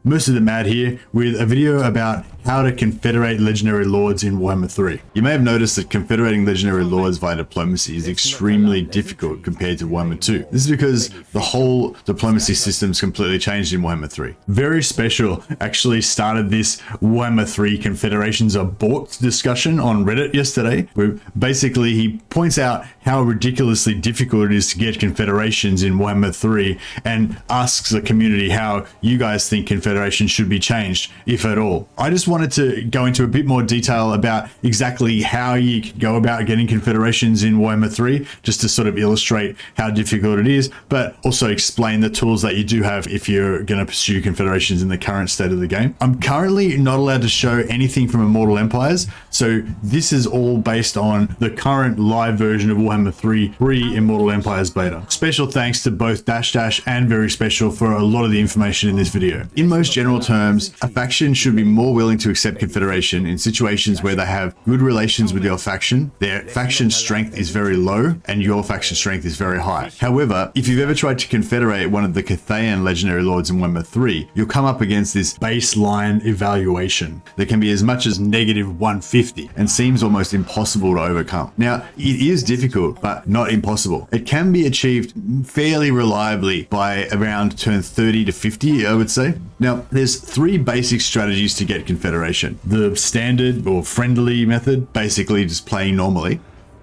Most of the Mad here with a video about how to confederate legendary lords in Warhammer 3. You may have noticed that confederating legendary lords via diplomacy is extremely difficult compared to Warhammer 2. This is because the whole diplomacy system's completely changed in Warhammer 3. VerySpethal actually started this Warhammer 3 Confederations are bought discussion on Reddit yesterday, where basically he points out how ridiculously difficult it is to get confederations in Warhammer 3 and asks the community how you guys think confederations should be changed, if at all. I just wanted to go into a bit more detail about exactly how you could go about getting confederations in Warhammer 3, just to sort of illustrate how difficult it is, but also explain the tools that you do have if you're going to pursue confederations in the current state of the game. I'm currently not allowed to show anything from Immortal Empires, so this is all based on the current live version of Warhammer 3 pre-Immortal Empires beta. Special thanks to both Dash and VerySpethal for a lot of the information in this video. In most general terms, a faction should be more willing to accept confederation in situations where they have good relations with your faction, their faction strength is very low, and your faction strength is very high. However, if you've ever tried to confederate one of the Cathayan legendary lords in Warhammer 3, you'll come up against this baseline evaluation that can be as much as -150 and seems almost impossible to overcome. Now, it is difficult, but not impossible. It can be achieved fairly reliably by around turn 30 to 50, I would say. Now, there's three basic strategies to get confederation. The standard or friendly method, basically just playing normally,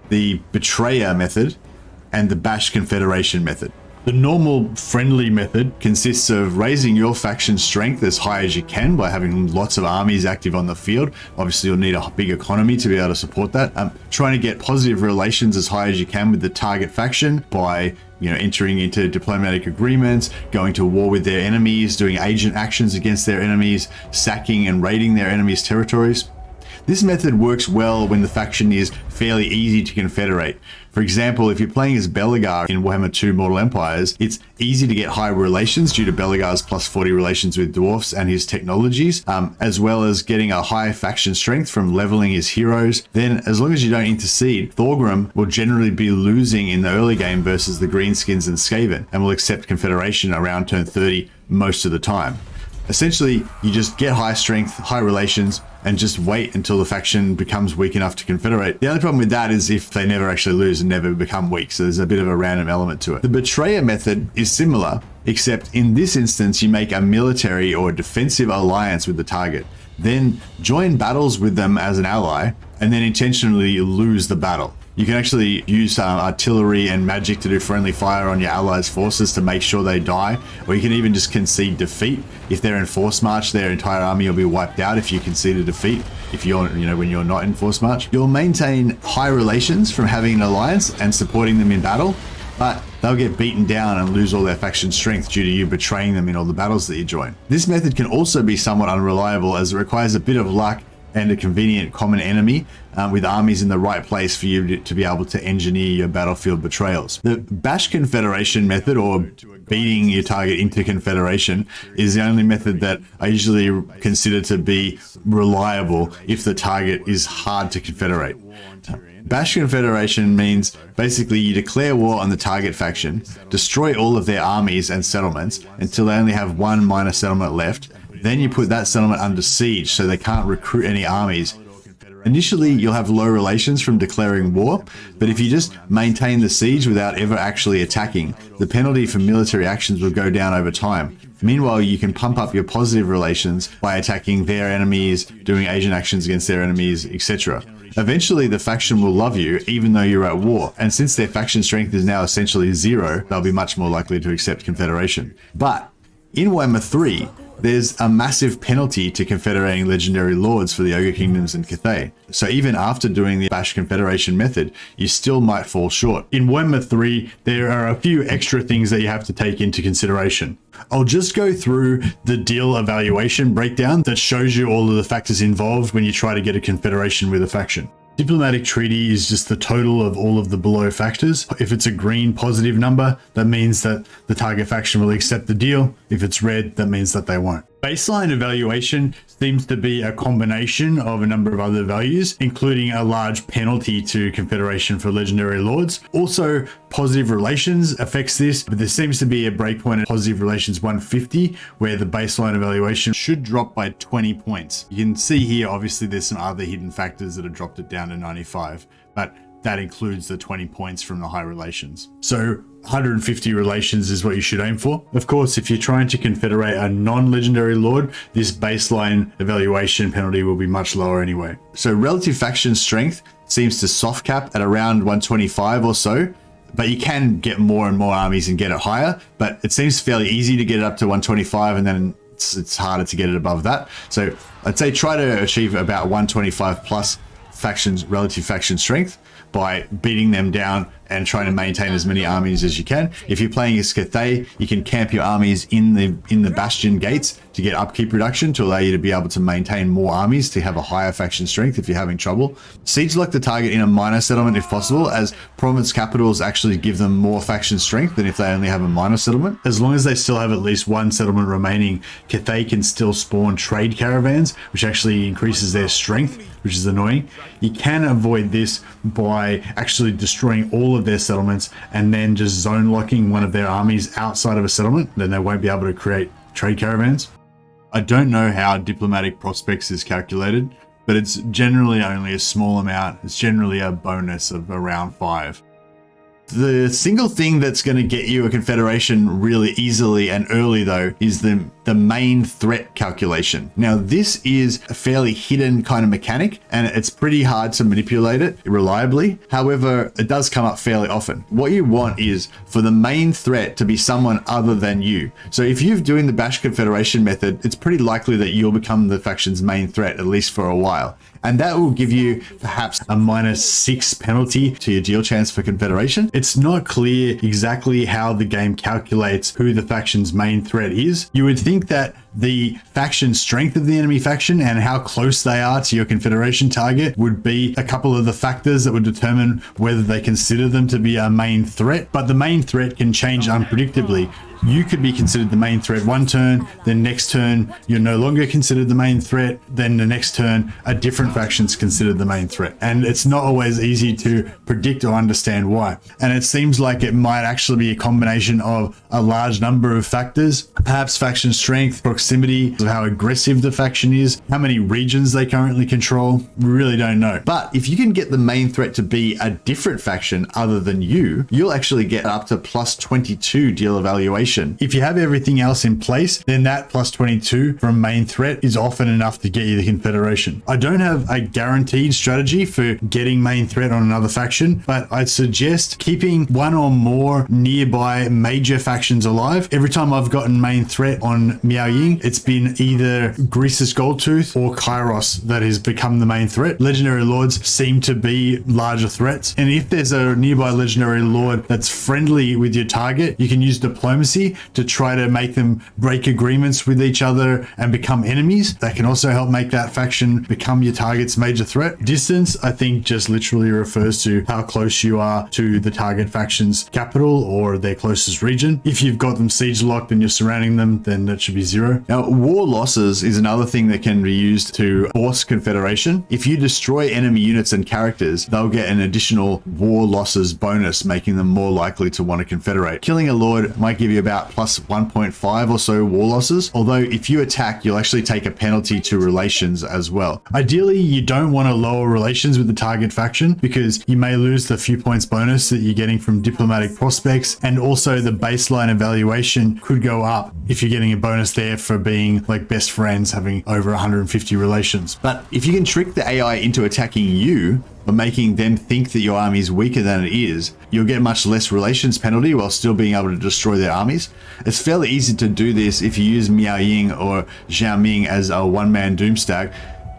the betrayer method, and the bash confederation method. The normal friendly method consists of raising your faction strength as high as you can by having lots of armies active on the field. Obviously, you'll need a big economy to be able to support that. Trying to get positive relations as high as you can with the target faction by entering into diplomatic agreements, going to war with their enemies, doing agent actions against their enemies, sacking and raiding their enemies' territories. This method works well when the faction is fairly easy to confederate. For example, if you're playing as Belegar in Warhammer 2 Mortal Empires, it's easy to get high relations due to Belegar's +40 relations with dwarfs and his technologies, as well as getting a high faction strength from leveling his heroes. Then, as long as you don't intercede, Thorgrim will generally be losing in the early game versus the Greenskins and Skaven, and will accept confederation around turn 30 most of the time. Essentially, you just get high strength, high relations, and just wait until the faction becomes weak enough to confederate. The only problem with that is if they never actually lose and never become weak, so there's a bit of a random element to it. The betrayer method is similar, except in this instance you make a military or defensive alliance with the target, then join battles with them as an ally, and then intentionally lose the battle. You can actually use artillery and magic to do friendly fire on your allies' forces to make sure they die, or you can even just concede defeat. If they're in force march, their entire army will be wiped out if you concede a defeat. If you're, when you're not in force march, you'll maintain high relations from having an alliance and supporting them in battle, but they'll get beaten down and lose all their faction strength due to you betraying them in all the battles that you join. This method can also be somewhat unreliable as it requires a bit of luck and a convenient common enemy with armies in the right place for you to be able to engineer your battlefield betrayals. The bash confederation method, or beating your target into confederation, is the only method that I usually consider to be reliable if the target is hard to confederate. Bash confederation means basically you declare war on the target faction, destroy all of their armies and settlements until they only have one minor settlement left. Then you put that settlement under siege so they can't recruit any armies. Initially, you'll have low relations from declaring war, but if you just maintain the siege without ever actually attacking, the penalty for military actions will go down over time. Meanwhile, you can pump up your positive relations by attacking their enemies, doing agent actions against their enemies, etc. Eventually, the faction will love you even though you're at war, and since their faction strength is now essentially 0, they'll be much more likely to accept confederation. But in Warhammer 3, there's a massive penalty to confederating legendary lords for the Ogre Kingdoms and Cathay. So even after doing the bash confederation method, you still might fall short. In Warhammer 3, there are a few extra things that you have to take into consideration. I'll just go through the deal evaluation breakdown that shows you all of the factors involved when you try to get a confederation with a faction. Diplomatic treaty is just the total of all of the below factors. If it's a green positive number, that means that the target faction will accept the deal. If it's red, that means that they won't. Baseline evaluation seems to be a combination of a number of other values, including a large penalty to Confederation for Legendary Lords. Also, positive relations affects this, but there seems to be a breakpoint at positive relations 150, where the baseline evaluation should drop by 20 points. You can see here, obviously, there's some other hidden factors that have dropped it down to 95, but that includes the 20 points from the high relations. So 150 relations is what you should aim for. Of course, if you're trying to confederate a non-legendary lord, this baseline evaluation penalty will be much lower anyway. So relative faction strength seems to soft cap at around 125 or so, but you can get more and more armies and get it higher, but it seems fairly easy to get it up to 125, and then it's harder to get it above that. So I'd say try to achieve about 125 plus factions, relative faction strength, by beating them down and trying to maintain as many armies as you can. If you're playing as Cathay, you can camp your armies in the bastion gates to get upkeep reduction to allow you to be able to maintain more armies to have a higher faction strength if you're having trouble. Siege lock the target in a minor settlement if possible, as province capitals actually give them more faction strength than if they only have a minor settlement. As long as they still have at least one settlement remaining, Cathay can still spawn trade caravans, which actually increases their strength, which is annoying. You can avoid this by actually destroying all of their settlements and then just zone locking one of their armies outside of a settlement. Then they won't be able to create trade caravans. I don't know how diplomatic prospects is calculated, but it's generally only a small amount. It's generally a bonus of around 5. The single thing that's going to get you a confederation really easily and early, though, is the main threat calculation. Now, this is a fairly hidden kind of mechanic, and it's pretty hard to manipulate it reliably. However, it does come up fairly often. What you want is for the main threat to be someone other than you. So if you're doing the Bash Confederation method, it's pretty likely that you'll become the faction's main threat, at least for a while. And that will give you perhaps a -6 penalty to your deal chance for Confederation. It's not clear exactly how the game calculates who the faction's main threat is. You would think that the faction strength of the enemy faction and how close they are to your Confederation target would be a couple of the factors that would determine whether they consider them to be a main threat. But the main threat can change unpredictably. You could be considered the main threat one turn, then next turn you're no longer considered the main threat, then the next turn a different faction's considered the main threat. And it's not always easy to predict or understand why. And it seems like it might actually be a combination of a large number of factors, perhaps faction strength, proximity, of how aggressive the faction is, how many regions they currently control. We really don't know. But if you can get the main threat to be a different faction other than you, you'll actually get up to +22 deal evaluation. If you have everything else in place, then that +22 from main threat is often enough to get you the Confederation. I don't have a guaranteed strategy for getting main threat on another faction, but I'd suggest keeping one or more nearby major factions alive. Every time I've gotten main threat on Miao Ying, it's been either Grease's Goldtooth or Kairos that has become the main threat. Legendary Lords seem to be larger threats, and if there's a nearby Legendary Lord that's friendly with your target, you can use diplomacy to try to make them break agreements with each other and become enemies. That can also help make that faction become your target's major threat. Distance, I think, just literally refers to how close you are to the target faction's capital or their closest region. If you've got them siege locked and you're surrounding them, then that should be 0. Now, war losses is another thing that can be used to force Confederation. If you destroy enemy units and characters, they'll get an additional war losses bonus, making them more likely to want to confederate. Killing a lord might give you about +1.5 or so war losses, although if you attack, you'll actually take a penalty to relations as well. Ideally, you don't want to lower relations with the target faction because you may lose the few points bonus that you're getting from diplomatic prospects, and also the baseline evaluation could go up if you're getting a bonus there for being like best friends, having over 150 relations. But if you can trick the AI into attacking you, but making them think that your army is weaker than it is, you'll get much less relations penalty while still being able to destroy their armies. It's fairly easy to do this if you use Miao Ying or Zhao Ming as a one-man doom stack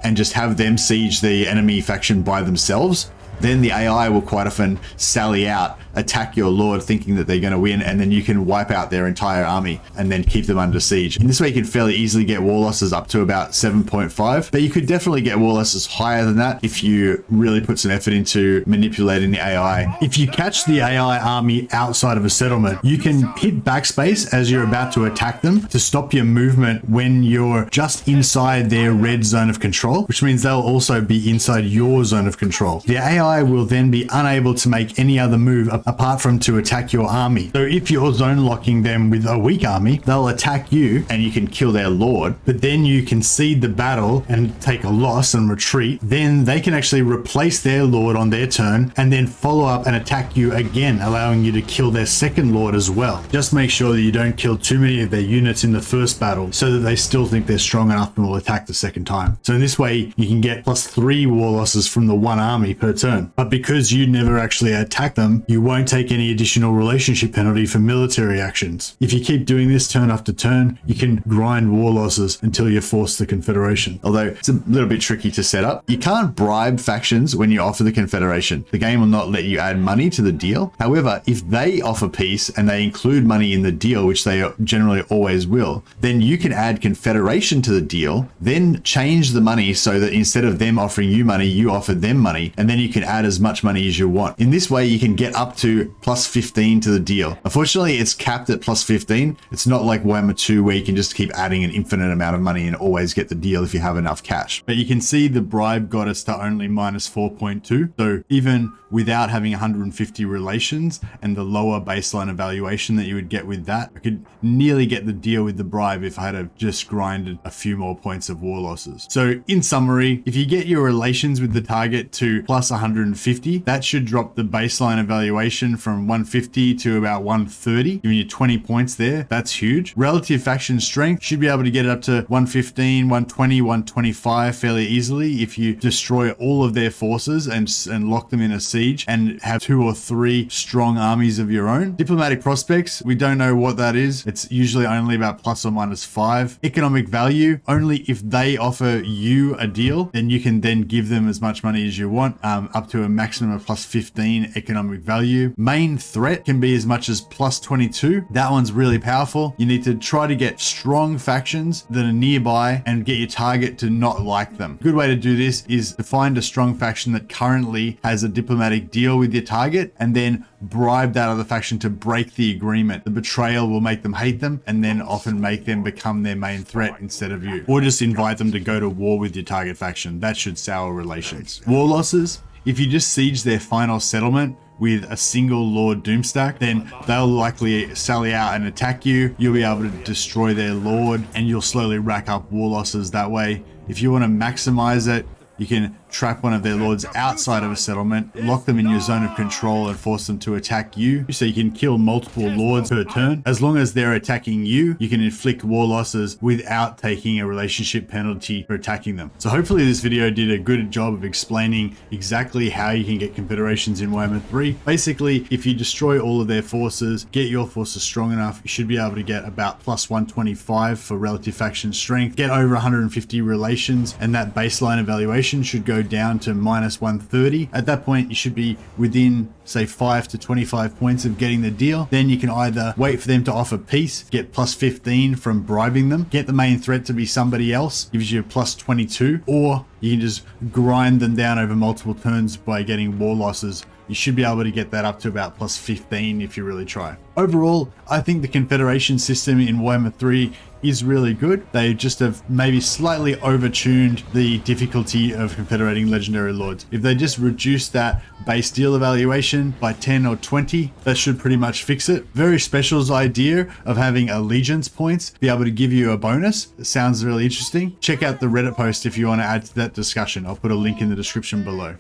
and just have them siege the enemy faction by themselves. then the AI will quite often sally out, attack your lord thinking that they're going to win, and then you can wipe out their entire army and then keep them under siege. In this way, you can fairly easily get war losses up to about 7.5, but you could definitely get war losses higher than that if you really put some effort into manipulating the AI. If you catch the AI army outside of a settlement, you can hit backspace as you're about to attack them to stop your movement when you're just inside their red zone of control, which means they'll also be inside your zone of control. The AI will then be unable to make any other move apart from to attack your army. So if you're zone locking them with a weak army, they'll attack you and you can kill their lord, but then you concede the battle and take a loss and retreat. Then they can actually replace their lord on their turn and then follow up and attack you again, allowing you to kill their second lord as well. Just make sure that you don't kill too many of their units in the first battle so that they still think they're strong enough and will attack the second time. So in this way, you can get +3 war losses from the one army per turn. But because you never actually attack them, you won't take any additional relationship penalty for military actions. If you keep doing this turn after turn, you can grind war losses until you force the Confederation. Although it's a little bit tricky to set up. You can't bribe factions when you offer the Confederation. The game will not let you add money to the deal. However, if they offer peace and they include money in the deal, which they generally always will, then you can add Confederation to the deal, then change the money so that instead of them offering you money, you offer them money, and then you can add as much money as you want. In this way, you can get up to +15 to the deal. Unfortunately, it's capped at +15. It's not like Warhammer 2 where you can just keep adding an infinite amount of money and always get the deal if you have enough cash. But you can see the bribe got us to only -4.2. So even without having 150 relations and the lower baseline evaluation that you would get with that, I could nearly get the deal with the bribe if I had just grinded a few more points of war losses. So in summary, if you get your relations with the target to +150, that should drop the baseline evaluation from 150 to about 130, giving you 20 points there. That's huge. Relative faction strength should be able to get it up to 115, 120, 125 fairly easily if you destroy all of their forces and lock them in a siege and have 2 or 3 strong armies of your own. Diplomatic prospects, we don't know what that is. It's usually only about ±5. Economic value, only if they offer you a deal, then you can then give them as much money as you want, up to a maximum of +15 economic value. Main threat can be as much as +22. That one's really powerful. You need to try to get strong factions that are nearby and get your target to not like them. A good way to do this is to find a strong faction that currently has a diplomatic deal with your target and then bribe that other faction to break the agreement. The betrayal will make them hate them and then often make them become their main threat instead of you. Or just invite them to go to war with your target faction. That should sour relations. War losses, if you just siege their final settlement with a single Lord Doomstack, then they'll likely sally out and attack you. You'll be able to destroy their Lord and you'll slowly rack up war losses that way. If you want to maximize it, you can trap one of their lords outside of a settlement, lock them in your zone of control and force them to attack you. So you can kill multiple lords per turn. As long as they're attacking you, you can inflict war losses without taking a relationship penalty for attacking them. So hopefully this video did a good job of explaining exactly how you can get confederations in Warhammer 3. Basically, if you destroy all of their forces, get your forces strong enough, you should be able to get about +125 for relative faction strength, get over 150 relations, and that baseline evaluation should go down to -130. At that point, you should be within, say, 5 to 25 points of getting the deal. Then you can either wait for them to offer peace, get +15 from bribing them, get the main threat to be somebody else, gives you a +22, or you can just grind them down over multiple turns by getting war losses. You should be able to get that up to about +15 if you really try. Overall, I think the Confederation system in Warhammer 3 is really good. They just have maybe slightly overtuned the difficulty of confederating legendary lords. If they just reduce that base deal evaluation by 10 or 20, that should pretty much fix it. VerySpethal's idea of having allegiance points be able to give you a bonus sounds really interesting. Check out the Reddit post if you want to add to that discussion. I'll put a link in the description below.